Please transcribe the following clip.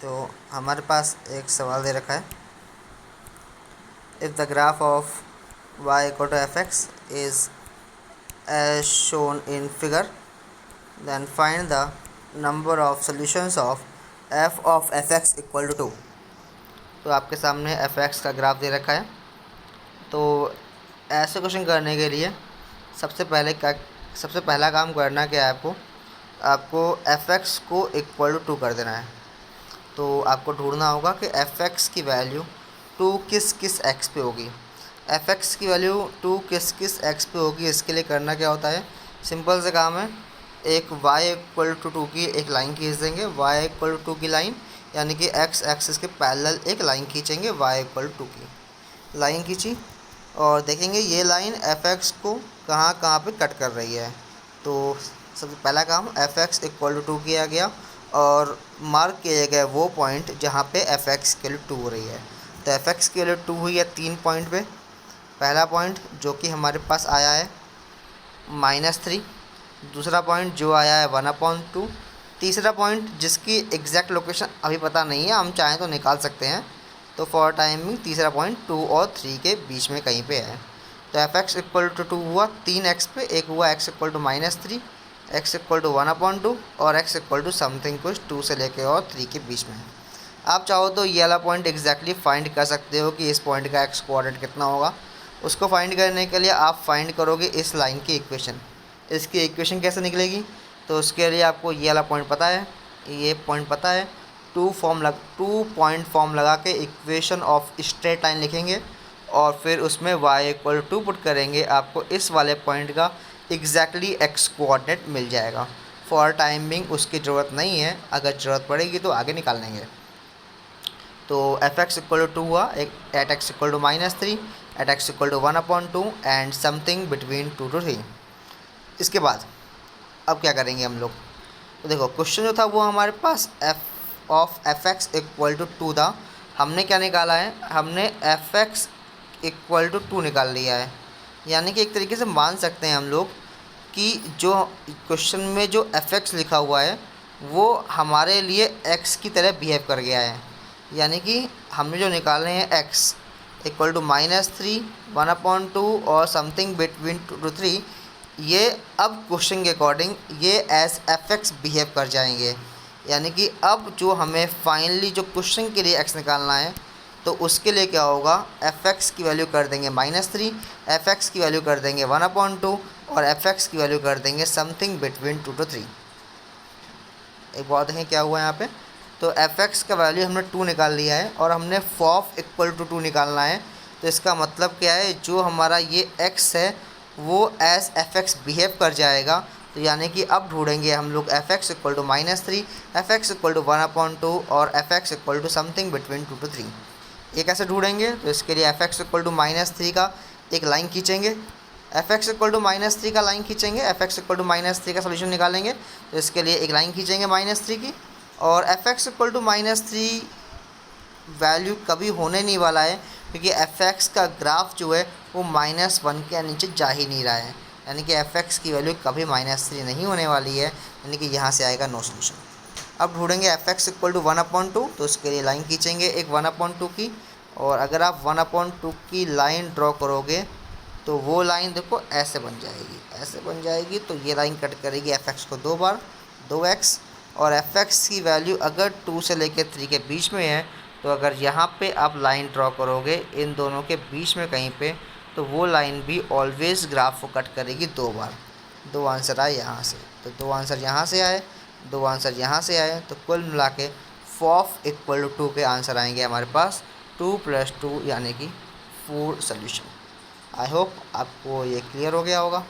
तो हमारे पास एक सवाल दे रखा है, if the graph of y equal to f x is as shown in figure then find the number of solutions of f of f x equal to 2। तो आपके सामने एफ एक्स का ग्राफ दे रखा है। तो ऐसे क्वेश्चन करने के लिए सबसे पहला काम करना क्या है, आपको एफ एक्स को इक्वल टू 2 कर देना है। तो आपको ढूंढना होगा कि एफ एक्स की वैल्यू 2 किस किस एक्स पे होगी। एफ एक्स की वैल्यू 2 किस किस एक्स पे होगी, इसके लिए करना क्या होता है, सिंपल से काम है, एक y इक्वल टू 2 की एक लाइन खींच देंगे, y इक्वल टू 2 की लाइन, यानी कि x एक्सिस के पैरेलल एक लाइन खींचेंगे, y इक्वल टू 2 की लाइन खींची और देखेंगे ये लाइन एफ एक्स को कहाँ कहाँ पे कट कर रही है। तो सबसे पहला काम एफ एक्स इक्वल टू 2 किया गया और मार्क किए गए वो पॉइंट जहाँ पे एफ एक्स की वैल्यू 2 हो रही है। तो एफ एक्स की वैल्यू 2 हुई है 3 पॉइंट पे। पहला पॉइंट जो कि हमारे पास आया है -3, दूसरा पॉइंट जो आया है 1/2, तीसरा पॉइंट जिसकी एग्जैक्ट लोकेशन अभी पता नहीं है, हम चाहें तो निकाल सकते हैं। तो फॉर टाइमिंग तीसरा पॉइंट 2 और 3 के बीच में कहीं पे है। तो एफ एक्स इक्वल टू 2 हुआ 3 एक्स पे, एक हुआ x equal to -3, x equal to 1/2 और एक्स इक्वल टू समथिंग कुछ 2 से लेके और 3 के बीच में है। आप चाहो तो ये वाला पॉइंट एग्जैक्टली फाइंड कर सकते हो कि इस पॉइंट का एक्स कोऑर्डिनेट कितना होगा। उसको फाइंड करने के लिए आप फाइंड करोगे इस लाइन की इक्वेशन। इसकी इक्वेशन कैसे निकलेगी, तो उसके लिए आपको ये वाला पॉइंट पता है, ये पॉइंट पता है, 2 पॉइंट फॉर्म लगा के इक्वेशन ऑफ स्ट्रेट लाइन लिखेंगे और फिर उसमें y इक्वल टू पुट करेंगे, आपको इस वाले पॉइंट का एग्जैक्टली एक्स कोऑर्डिनेट मिल जाएगा। फॉर टाइमिंग उसकी ज़रूरत नहीं है, अगर ज़रूरत पड़ेगी तो आगे निकाल लेंगे। तो एफ एक्स इक्वल टू 2 हुआ, at x equal to -3, at x equal to 1/2 and something between 2 to 3। इसके बाद अब क्या करेंगे हम लोग, तो देखो क्वेश्चन जो था वो हमारे पास f of f x equal to 2 था। हमने क्या निकाला है, हमने एफ एक्स इक्वल टू 2 निकाल लिया है। यानी कि एक तरीके से मान सकते हैं हम लोग कि जो क्वेश्चन में जो एफ एक्स लिखा हुआ है वो हमारे लिए एक्स की तरह बिहेव कर गया है। यानी कि हमने जो निकाले हैं एक्स इक्वल टू -3, 1/2 और समथिंग बिटवीन 2 to 3, ये अब क्वेश्चन के अकॉर्डिंग ये एज एफ एक्स बिहेव कर जाएंगे। यानी कि अब जो हमें फाइनली जो क्वेश्चन के लिए एक्स निकालना है तो उसके लिए क्या होगा, एफ एक्स की वैल्यू कर देंगे -3, एफ एक्स की वैल्यू कर देंगे 1/2 और एफ एक्स की वैल्यू कर देंगे समथिंग बिटवीन 2 to 3। एक बात देखें क्या हुआ यहाँ पे, तो एफ एक्स का वैल्यू हमने 2 निकाल लिया है और हमने फॉफ इक्वल टू 2 निकालना है। तो इसका मतलब क्या है, जो हमारा ये एक्स है वो एज एफ एक्स बिहेव कर जाएगा। तो यानी कि अब ढूंढेंगे हम लोग f x equal to -3, f x equal to 1/2 और f x equal to something between 2 to 3। ये कैसे ढूंढेंगे, तो इसके लिए एफ एक्स इक्वल टू -3 का एक लाइन खींचेंगे, एफ एक्स इक्वल टू -3 का लाइन खींचेंगे, एफ एक्स इक्वल टू -3 का सोल्यूशन निकालेंगे। तो इसके लिए एक लाइन खींचेंगे -3 की, और f x equal to -3 value कभी होने नहीं वाला है क्योंकि एफ एक्स का ग्राफ जो है वो -1 के नीचे जा ही नहीं रहा है। यानी कि एफ एक्स की वैल्यू कभी -3 नहीं होने वाली है, यानी कि यहाँ से आएगा नो सोल्यूशन। अब ढूंढेंगे एफ एक्स इक्वल टू 1/2, तो उसके लिए लाइन खींचेंगे एक 1/2 की, और अगर आप 1/2 की लाइन ड्रॉ करोगे तो वो लाइन देखो ऐसे बन जाएगी, ऐसे बन जाएगी। तो ये लाइन कट करेगी एफ एक्स को 2 बार, 2x, और एफ एक्स की वैल्यू अगर 2 से लेकर 3 के बीच में है तो अगर यहाँ पे आप लाइन ड्रॉ करोगे इन दोनों के बीच में कहीं पे, तो वो लाइन भी ऑलवेज ग्राफ को कट करेगी 2 बार। 2 आंसर आए यहाँ से, तो 2 आंसर यहाँ से आए, 2 आंसर यहाँ से आए, तो कुल मिला के फॉफ इक्वल टू 2 के आंसर आएंगे हमारे पास 2 + 2 यानी कि 4 सोल्यूशन। आई होप आपको ये क्लियर हो गया होगा।